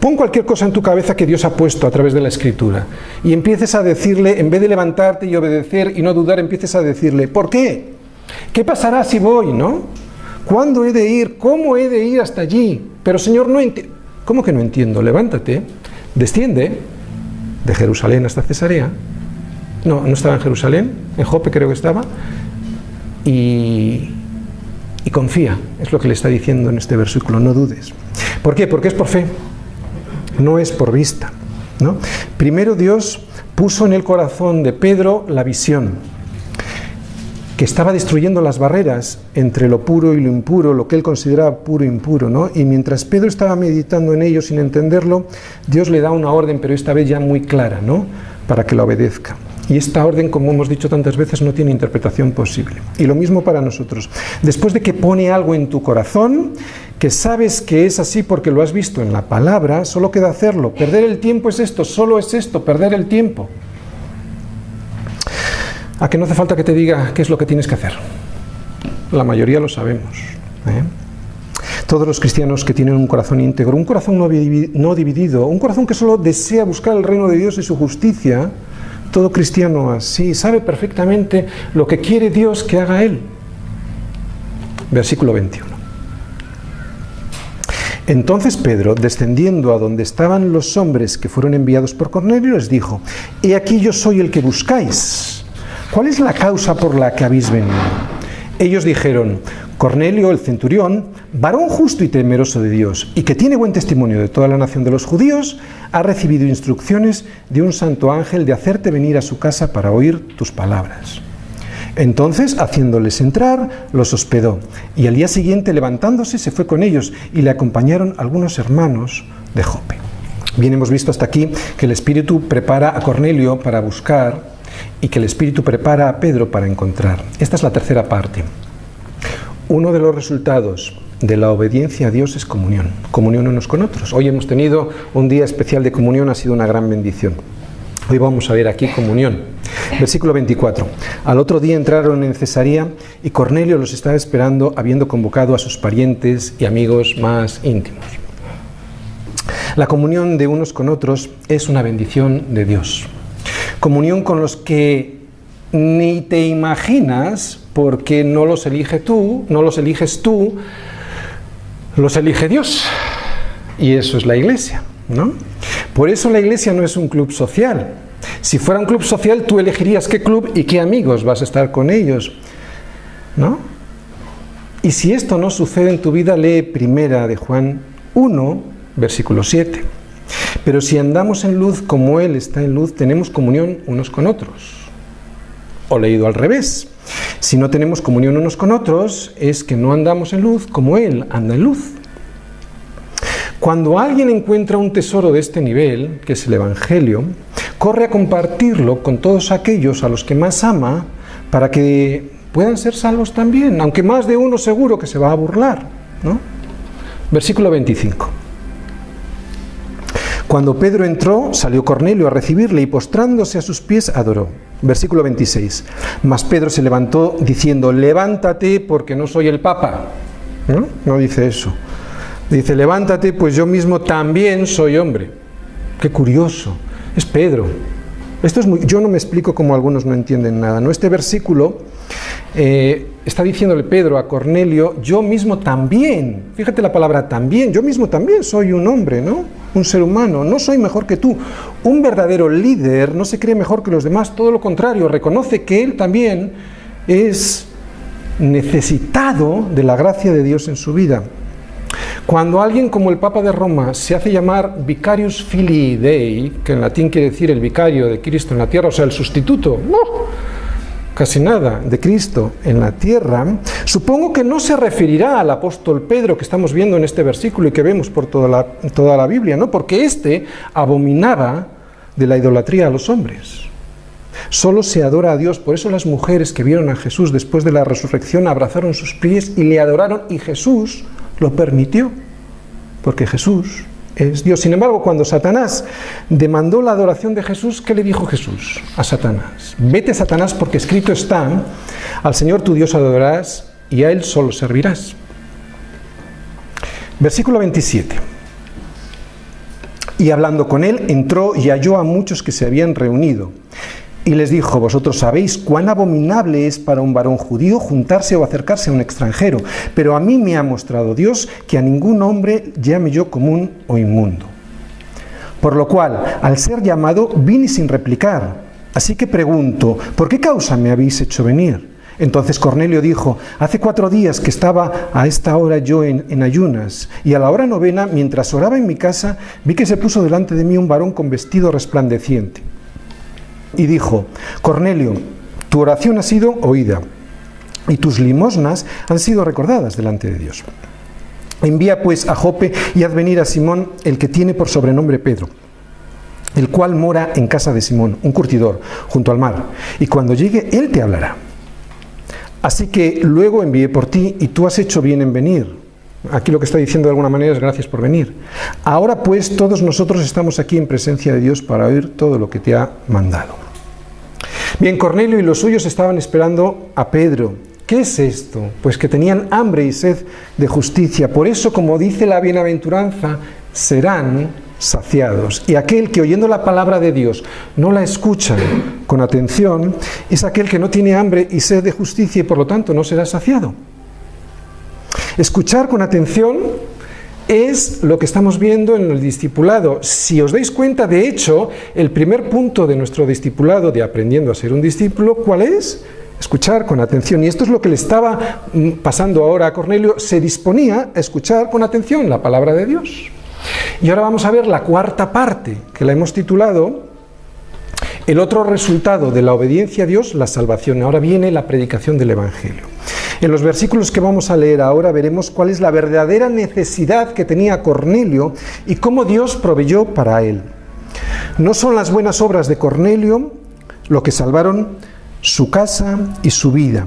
Pon cualquier cosa en tu cabeza que Dios ha puesto a través de la Escritura y empieces a decirle, en vez de levantarte y obedecer y no dudar, empieces a decirle, ¿por qué? ¿Qué pasará si voy, no? ¿Cuándo he de ir? ¿Cómo he de ir hasta allí? Pero Señor, no entiendo. ¿Cómo que no entiendo? Levántate, desciende de Jerusalén hasta Cesarea. No estaba en Jerusalén, en Jope creo que estaba. Y confía, es lo que le está diciendo en este versículo, no dudes. ¿Por qué? Porque es por fe, no es por vista, ¿no? Primero Dios puso en el corazón de Pedro la visión, que estaba destruyendo las barreras entre lo puro y lo impuro, lo que él consideraba puro e impuro, ¿no? Y mientras Pedro estaba meditando en ello sin entenderlo, Dios le da una orden, pero esta vez ya muy clara, ¿no? Para que la obedezca. Y esta orden, como hemos dicho tantas veces, no tiene interpretación posible. Y lo mismo para nosotros. Después de que pone algo en tu corazón, que sabes que es así porque lo has visto en la palabra, solo queda hacerlo. Perder el tiempo es esto, solo es esto, perder el tiempo. ¿A que no hace falta que te diga qué es lo que tienes que hacer? La mayoría lo sabemos, ¿eh? Todos los cristianos que tienen un corazón íntegro, un corazón no dividido, un corazón que solo desea buscar el reino de Dios y su justicia, todo cristiano así sabe perfectamente lo que quiere Dios que haga Él. Versículo 21. Entonces Pedro, descendiendo a donde estaban los hombres que fueron enviados por Cornelio, les dijo: He aquí yo soy el que buscáis. ¿Cuál es la causa por la que habéis venido? Ellos dijeron: Cornelio, el centurión, varón justo y temeroso de Dios, y que tiene buen testimonio de toda la nación de los judíos, ha recibido instrucciones de un santo ángel de hacerte venir a su casa para oír tus palabras. Entonces, haciéndoles entrar, los hospedó, y al día siguiente, levantándose, se fue con ellos, y le acompañaron algunos hermanos de Jope. Bien, hemos visto hasta aquí que el Espíritu prepara a Cornelio para buscar, y que el Espíritu prepara a Pedro para encontrar. Esta es la tercera parte. Uno de los resultados de la obediencia a Dios es comunión. Comunión unos con otros. Hoy hemos tenido un día especial de comunión, ha sido una gran bendición. Hoy vamos a ver aquí comunión. Versículo 24. Al otro día entraron en Cesarea y Cornelio los estaba esperando, habiendo convocado a sus parientes y amigos más íntimos. La comunión de unos con otros es una bendición de Dios. Comunión con los que ni te imaginas, porque no los eliges tú, los elige Dios. Y eso es la iglesia, ¿no? Por eso la iglesia no es un club social. Si fuera un club social, tú elegirías qué club y qué amigos vas a estar con ellos, ¿no? Y si esto no sucede en tu vida, lee Primera de Juan 1, versículo 7. Pero si andamos en luz como Él está en luz, tenemos comunión unos con otros. O leído al revés. Si no tenemos comunión unos con otros, es que no andamos en luz como Él anda en luz. Cuando alguien encuentra un tesoro de este nivel, que es el Evangelio, corre a compartirlo con todos aquellos a los que más ama, para que puedan ser salvos también, aunque más de uno seguro que se va a burlar, ¿no? Versículo 25. Cuando Pedro entró, salió Cornelio a recibirle y postrándose a sus pies adoró. Versículo 26. Mas Pedro se levantó diciendo: levántate porque no soy el Papa. ¿No? No dice eso. Dice: levántate pues yo mismo también soy hombre. Qué curioso. Es Pedro. Esto es yo no me explico cómo algunos no entienden nada, ¿no? Este versículo está diciéndole Pedro a Cornelio: yo mismo también, fíjate la palabra también, yo mismo también soy un hombre, ¿no? Un ser humano, no soy mejor que tú. Un verdadero líder no se cree mejor que los demás, todo lo contrario, reconoce que él también es necesitado de la gracia de Dios en su vida. Cuando alguien como el Papa de Roma se hace llamar Vicarius Filii Dei, que en latín quiere decir el vicario de Cristo en la tierra, o sea, el sustituto, casi nada, de Cristo en la tierra, supongo que no se referirá al apóstol Pedro que estamos viendo en este versículo y que vemos por toda la Biblia, ¿no? Porque éste abominaba de la idolatría a los hombres. Solo se adora a Dios, por eso las mujeres que vieron a Jesús después de la resurrección abrazaron sus pies y le adoraron, y Jesús lo permitió, porque Jesús es Dios. Sin embargo, cuando Satanás demandó la adoración de Jesús, ¿qué le dijo Jesús a Satanás? Vete, Satanás, porque escrito está: al Señor tu Dios adorarás y a Él solo servirás. Versículo 27. Y hablando con él, entró y halló a muchos que se habían reunido. Y les dijo: vosotros sabéis cuán abominable es para un varón judío juntarse o acercarse a un extranjero, pero a mí me ha mostrado Dios que a ningún hombre llame yo común o inmundo. Por lo cual, al ser llamado, vine sin replicar. Así que pregunto: ¿por qué causa me habéis hecho venir? Entonces Cornelio dijo: hace 4 días que estaba a esta hora yo en ayunas, y a la hora 9, mientras oraba en mi casa, vi que se puso delante de mí un varón con vestido resplandeciente. Y dijo: Cornelio, tu oración ha sido oída, y tus limosnas han sido recordadas delante de Dios. Envía pues a Jope y haz venir a Simón, el que tiene por sobrenombre Pedro, el cual mora en casa de Simón, un curtidor, junto al mar, y cuando llegue él te hablará. Así que luego envié por ti, y tú has hecho bien en venir. Aquí lo que está diciendo de alguna manera es: gracias por venir. Ahora pues todos nosotros estamos aquí en presencia de Dios para oír todo lo que te ha mandado. Bien, Cornelio y los suyos estaban esperando a Pedro. ¿Qué es esto? Pues que tenían hambre y sed de justicia. Por eso, como dice la bienaventuranza, serán saciados. Y aquel que, oyendo la palabra de Dios, no la escucha con atención, es aquel que no tiene hambre y sed de justicia y por lo tanto no será saciado. Escuchar con atención es lo que estamos viendo en el discipulado. Si os dais cuenta, de hecho, el primer punto de nuestro discipulado de aprendiendo a ser un discípulo, ¿cuál es? Escuchar con atención. Y esto es lo que le estaba pasando ahora a Cornelio. Se disponía a escuchar con atención la palabra de Dios. Y ahora vamos a ver la 4ª parte, que la hemos titulado el otro resultado de la obediencia a Dios, la salvación. Ahora viene la predicación del Evangelio. En los versículos que vamos a leer ahora veremos cuál es la verdadera necesidad que tenía Cornelio y cómo Dios proveyó para él. No son las buenas obras de Cornelio lo que salvaron su casa y su vida.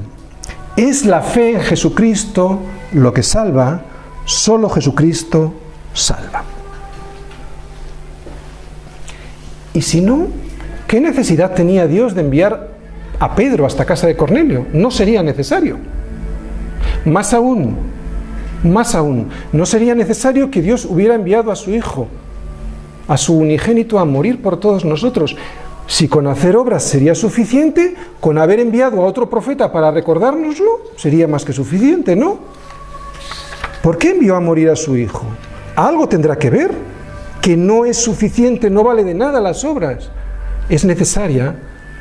Es la fe en Jesucristo lo que salva. Solo Jesucristo salva. Y si no, ¿qué necesidad tenía Dios de enviar a Pedro hasta casa de Cornelio? No sería necesario. Más aún, no sería necesario que Dios hubiera enviado a su Hijo, a su unigénito, a morir por todos nosotros. Si con hacer obras sería suficiente, con haber enviado a otro profeta para recordárnoslo, sería más que suficiente, ¿no? ¿Por qué envió a morir a su Hijo? Algo tendrá que ver, que no es suficiente, no vale de nada las obras. Es necesaria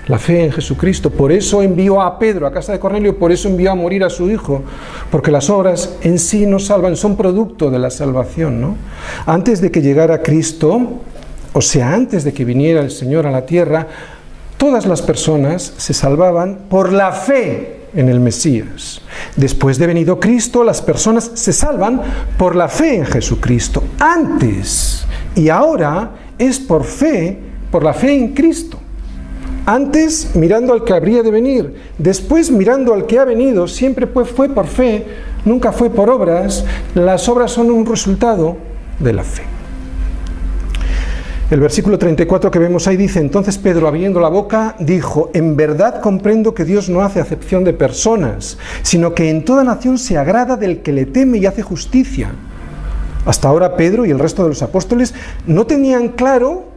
la fe en Jesucristo. Por eso envió a Pedro a casa de Cornelio, por eso envió a morir a su Hijo, porque las obras en sí no salvan, son producto de la salvación, ¿no? Antes de que llegara Cristo, o sea, antes de que viniera el Señor a la tierra, todas las personas se salvaban por la fe en el Mesías. Después de venido Cristo, las personas se salvan por la fe en Jesucristo. Antes y ahora es por la fe en Cristo. Antes mirando al que habría de venir, después mirando al que ha venido. Siempre fue por fe, nunca fue por obras. Las obras son un resultado de la fe. El versículo 34 que vemos ahí dice: entonces Pedro, abriendo la boca, dijo: en verdad comprendo que Dios no hace acepción de personas, sino que en toda nación se agrada del que le teme y hace justicia. Hasta ahora Pedro y el resto de los apóstoles no tenían claro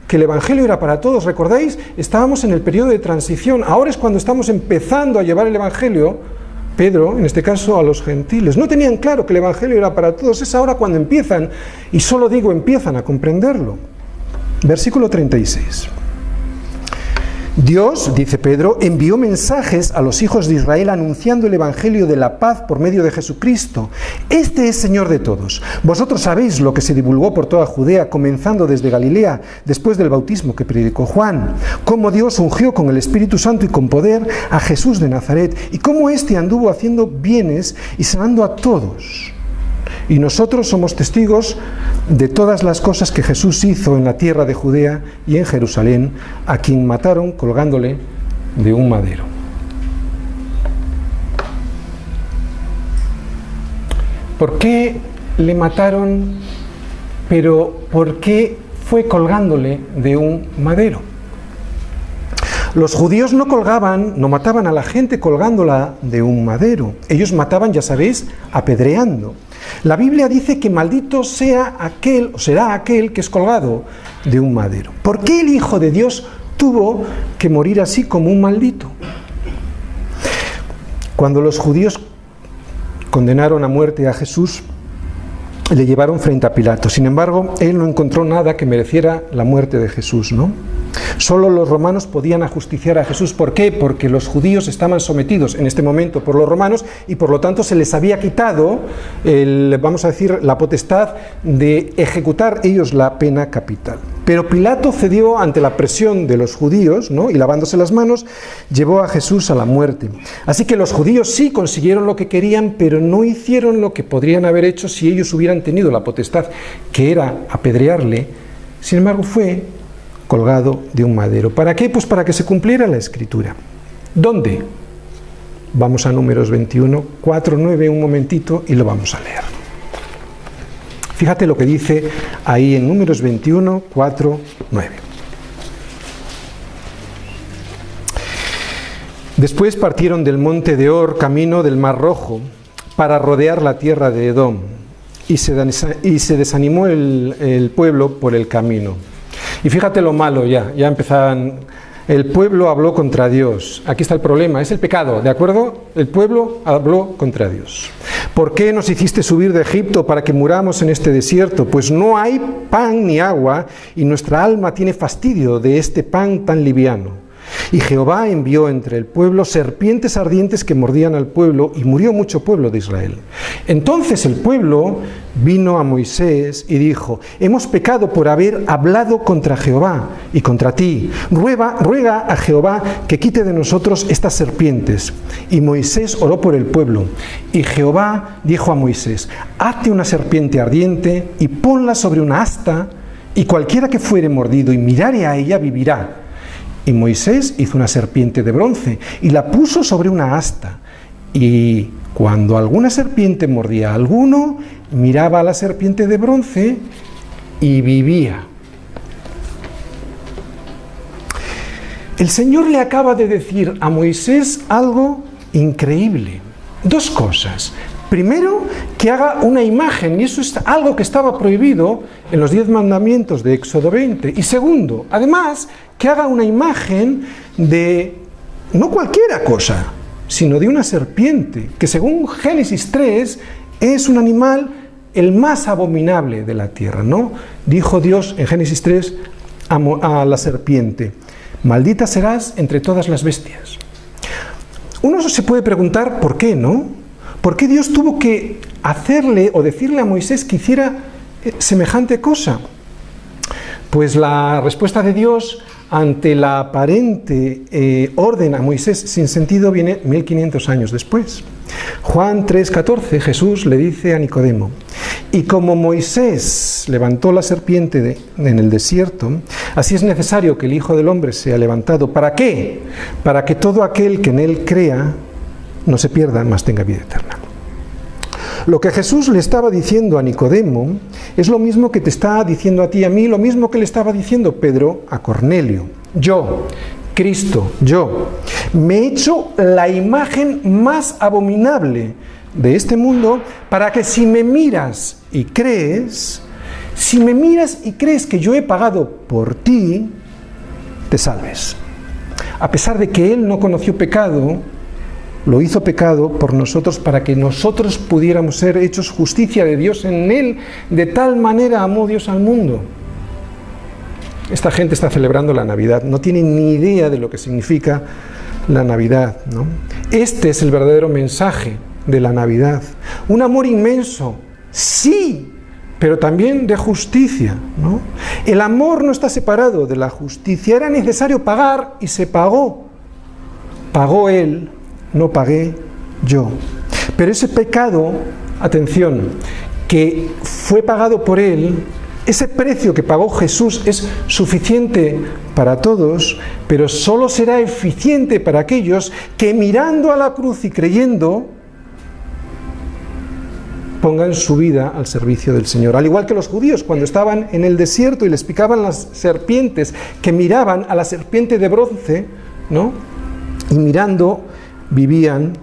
que el Evangelio era para todos. ¿Recordáis? Estábamos en el periodo de transición. Ahora es cuando estamos empezando a llevar el Evangelio, Pedro, en este caso, a los gentiles. No tenían claro que el Evangelio era para todos. Es ahora cuando empiezan, y solo digo empiezan a comprenderlo. Versículo 36. Dios, dice Pedro, envió mensajes a los hijos de Israel anunciando el Evangelio de la paz por medio de Jesucristo. Este es Señor de todos. Vosotros sabéis lo que se divulgó por toda Judea, comenzando desde Galilea, después del bautismo que predicó Juan, cómo Dios ungió con el Espíritu Santo y con poder a Jesús de Nazaret, y cómo éste anduvo haciendo bienes y sanando a todos. Y nosotros somos testigos de todas las cosas que Jesús hizo en la tierra de Judea y en Jerusalén, a quien mataron colgándole de un madero. ¿Por qué le mataron? Pero ¿por qué fue colgándole de un madero? Los judíos no mataban a la gente colgándola de un madero. Ellos mataban, ya sabéis, apedreando. La Biblia dice que maldito sea aquel, o será aquel que es colgado de un madero. ¿Por qué el Hijo de Dios tuvo que morir así como un maldito? Cuando los judíos condenaron a muerte a Jesús, le llevaron frente a Pilato. Sin embargo, él no encontró nada que mereciera la muerte de Jesús, ¿no? Solo los romanos podían ajusticiar a Jesús. ¿Por qué? Porque los judíos estaban sometidos en este momento por los romanos y por lo tanto se les había quitado, vamos a decir, la potestad de ejecutar ellos la pena capital. Pero Pilato cedió ante la presión de los judíos, ¿no? Y lavándose las manos, llevó a Jesús a la muerte. Así que los judíos sí consiguieron lo que querían, pero no hicieron lo que podrían haber hecho si ellos hubieran tenido la potestad, que era apedrearle. Sin embargo, fue colgado de un madero. ¿Para qué? Pues para que se cumpliera la Escritura. ¿Dónde? Vamos a Números 21, 4, 9, un momentito y lo vamos a leer. Fíjate lo que dice ahí en Números 21, 4, 9. Después partieron del monte de Or, camino del Mar Rojo, para rodear la tierra de Edom, y se desanimó el pueblo por el camino. Y fíjate lo malo ya empezaban, el pueblo habló contra Dios. Aquí está el problema, es el pecado, ¿de acuerdo? El pueblo habló contra Dios. ¿Por qué nos hiciste subir de Egipto para que muramos en este desierto? Pues no hay pan ni agua y nuestra alma tiene fastidio de este pan tan liviano. Y Jehová envió entre el pueblo serpientes ardientes que mordían al pueblo y murió mucho pueblo de Israel. Entonces el pueblo vino a Moisés y dijo: hemos pecado por haber hablado contra Jehová y contra ti. Ruega a Jehová que quite de nosotros estas serpientes. Y Moisés oró por el pueblo. Y Jehová dijo a Moisés: hazte una serpiente ardiente y ponla sobre una asta, y cualquiera que fuere mordido y mirare a ella vivirá. Y Moisés hizo una serpiente de bronce y la puso sobre una asta. Y cuando alguna serpiente mordía a alguno, miraba a la serpiente de bronce y vivía. El Señor le acaba de decir a Moisés algo increíble. Dos cosas. Primero, que haga una imagen, y eso es algo que estaba prohibido en los 10 mandamientos de Éxodo 20. Y segundo, además, que haga una imagen de no cualquiera cosa, sino de una serpiente, que según Génesis 3 es un animal el más abominable de la tierra, ¿no? Dijo Dios en Génesis 3 a la serpiente: maldita serás entre todas las bestias. Uno se puede preguntar por qué, ¿no? ¿Por qué Dios tuvo que hacerle o decirle a Moisés que hiciera semejante cosa? Pues la respuesta de Dios ante la aparente orden a Moisés sin sentido viene 1500 años después. Juan 3:14, Jesús le dice a Nicodemo: y como Moisés levantó la serpiente en el desierto, así es necesario que el Hijo del Hombre sea levantado. ¿Para qué? Para que todo aquel que en él crea no se pierda, mas tenga vida eterna. Lo que Jesús le estaba diciendo a Nicodemo es lo mismo que te está diciendo a ti y a mí, lo mismo que le estaba diciendo Pedro a Cornelio. Yo, Cristo, yo, me he hecho la imagen más abominable de este mundo para que si me miras y crees, que yo he pagado por ti, te salves. A pesar de que Él no conoció pecado, lo hizo pecado por nosotros para que nosotros pudiéramos ser hechos justicia de Dios en Él. De tal manera amó Dios al mundo. Esta gente está celebrando la Navidad, no tiene ni idea de lo que significa la Navidad, ¿no? Este es el verdadero mensaje de la Navidad. Un amor inmenso, sí, pero también de justicia, ¿no? El amor no está separado de la justicia. Era necesario pagar y se pagó. Pagó Él, no pagué yo. Pero ese pecado, atención, que fue pagado por Él, ese precio que pagó Jesús es suficiente para todos, pero solo será eficiente para aquellos que mirando a la cruz y creyendo pongan su vida al servicio del Señor. Al igual que los judíos cuando estaban en el desierto y les picaban las serpientes, que miraban a la serpiente de bronce, ¿no? Y mirando vivían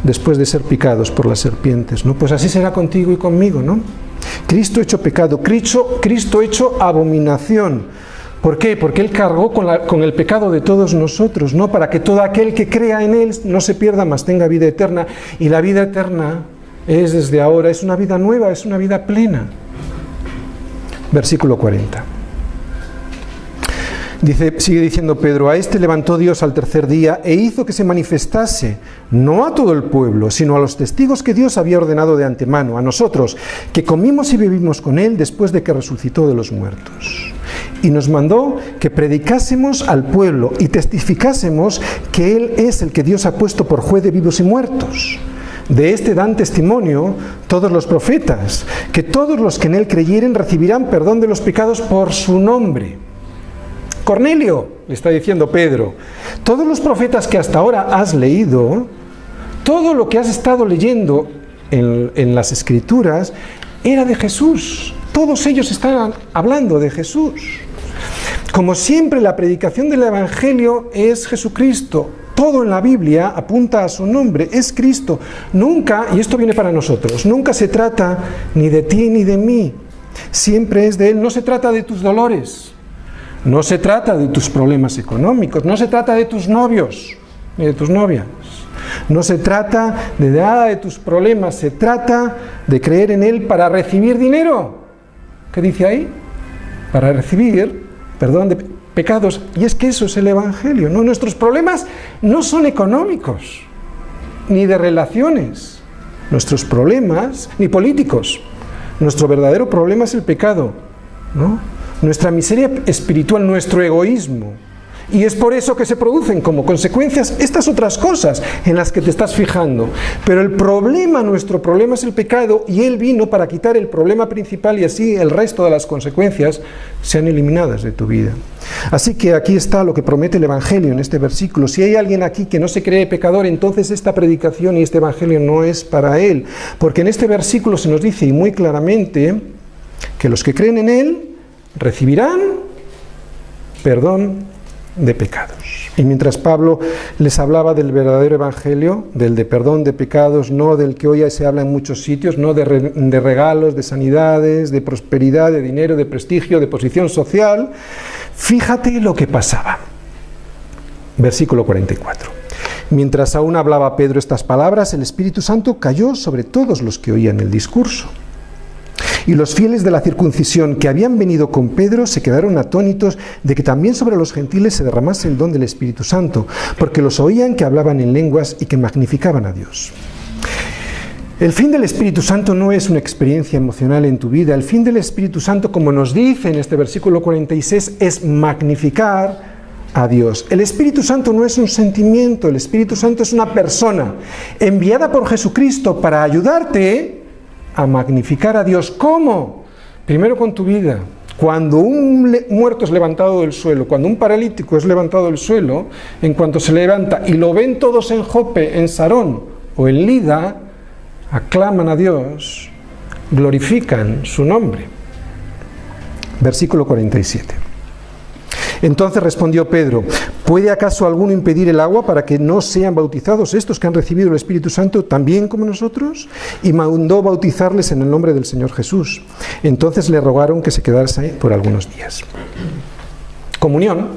después de ser picados por las serpientes, ¿no? Pues así será contigo y conmigo, ¿no? Cristo hecho pecado, Cristo hecho abominación. ¿Por qué? Porque Él cargó con el pecado de todos nosotros, ¿no? Para que todo aquel que crea en Él no se pierda, mas tenga vida eterna. Y la vida eterna es desde ahora, es una vida nueva, es una vida plena. Versículo 40. Sigue diciendo Pedro, a este levantó Dios al tercer día e hizo que se manifestase, no a todo el pueblo, sino a los testigos que Dios había ordenado de antemano, a nosotros, que comimos y bebimos con él después de que resucitó de los muertos. Y nos mandó que predicásemos al pueblo y testificásemos que él es el que Dios ha puesto por juez de vivos y muertos. De este dan testimonio todos los profetas, que todos los que en él creyeren recibirán perdón de los pecados por su nombre. Cornelio, le está diciendo Pedro, todos los profetas que hasta ahora has leído, todo lo que has estado leyendo en las Escrituras, era de Jesús. Todos ellos estaban hablando de Jesús. Como siempre, la predicación del Evangelio es Jesucristo. Todo en la Biblia apunta a su nombre, es Cristo. Nunca, y esto viene para nosotros, nunca se trata ni de ti ni de mí. Siempre es de Él. No se trata de tus dolores. No se trata de tus problemas económicos, no se trata de tus novios, ni de tus novias. No se trata de nada de tus problemas, se trata de creer en Él para recibir dinero. ¿Qué dice ahí? Para recibir perdón de pecados. Y es que eso es el Evangelio, ¿no? Nuestros problemas no son económicos, ni de relaciones. Nuestros problemas, ni políticos. Nuestro verdadero problema es el pecado, ¿no? Nuestra miseria espiritual, nuestro egoísmo. Y es por eso que se producen como consecuencias estas otras cosas en las que te estás fijando. Pero el problema, nuestro problema es el pecado, y Él vino para quitar el problema principal y así el resto de las consecuencias sean eliminadas de tu vida. Así que aquí está lo que promete el Evangelio en este versículo. Si hay alguien aquí que no se cree pecador, entonces esta predicación y este Evangelio no es para él. Porque en este versículo se nos dice, y muy claramente, que los que creen en Él recibirán perdón de pecados. Y mientras Pablo les hablaba del verdadero evangelio, del de perdón de pecados, no del que hoy se habla en muchos sitios, no de regalos, de sanidades, de prosperidad, de dinero, de prestigio, de posición social, fíjate lo que pasaba. Versículo 44. Mientras aún hablaba Pedro estas palabras, el Espíritu Santo cayó sobre todos los que oían el discurso. Y los fieles de la circuncisión que habían venido con Pedro se quedaron atónitos de que también sobre los gentiles se derramase el don del Espíritu Santo, porque los oían que hablaban en lenguas y que magnificaban a Dios. El fin del Espíritu Santo no es una experiencia emocional en tu vida. El fin del Espíritu Santo, como nos dice en este versículo 46, es magnificar a Dios. El Espíritu Santo no es un sentimiento, el Espíritu Santo es una persona enviada por Jesucristo para ayudarte a magnificar a Dios. ¿Cómo? Primero con tu vida. Cuando un muerto es levantado del suelo, cuando un paralítico es levantado del suelo, en cuanto se levanta y lo ven todos en Jope, en Sarón o en Lida, aclaman a Dios, glorifican su nombre. Versículo 47. Entonces respondió Pedro: ¿puede acaso alguno impedir el agua para que no sean bautizados estos que han recibido el Espíritu Santo también como nosotros? Y mandó bautizarles en el nombre del Señor Jesús. Entonces le rogaron que se quedase por algunos días. Comunión.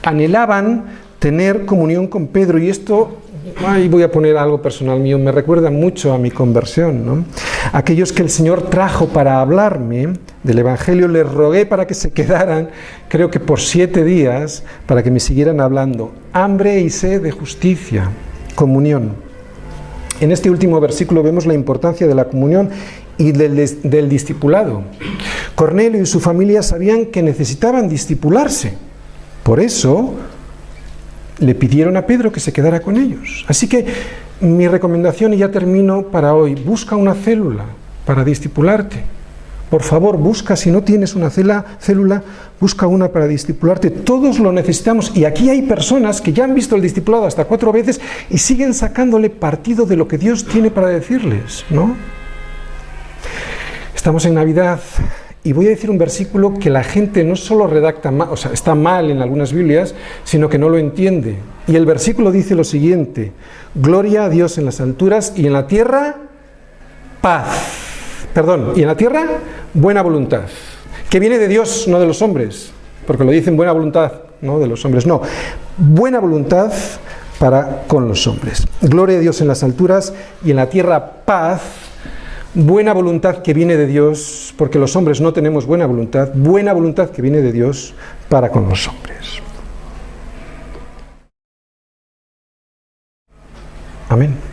Anhelaban tener comunión con Pedro, y esto, ahí voy a poner algo personal mío, me recuerda mucho a mi conversión, ¿no? Aquellos que el Señor trajo para hablarme del Evangelio, les rogué para que se quedaran, creo que por 7 días, para que me siguieran hablando. Hambre y sed de justicia, comunión. En este último versículo vemos la importancia de la comunión y del discipulado. Cornelio y su familia sabían que necesitaban discipularse. Por eso le pidieron a Pedro que se quedara con ellos. Así que mi recomendación, y ya termino para hoy, busca una célula para discipularte. Por favor, busca, si no tienes una célula, busca una para discipularte. Todos lo necesitamos, y aquí hay personas que ya han visto el discipulado hasta 4 veces y siguen sacándole partido de lo que Dios tiene para decirles, ¿no? Estamos en Navidad. Y voy a decir un versículo que la gente no solo redacta mal, o sea, está mal en algunas Biblias, sino que no lo entiende. Y el versículo dice lo siguiente: gloria a Dios en las alturas y en la tierra paz. Perdón, y en la tierra buena voluntad. Que viene de Dios, no de los hombres, porque lo dicen buena voluntad, no de los hombres, no. Buena voluntad para con los hombres. Gloria a Dios en las alturas y en la tierra paz buena voluntad que viene de Dios, porque los hombres no tenemos buena voluntad que viene de Dios para con los hombres. Amén.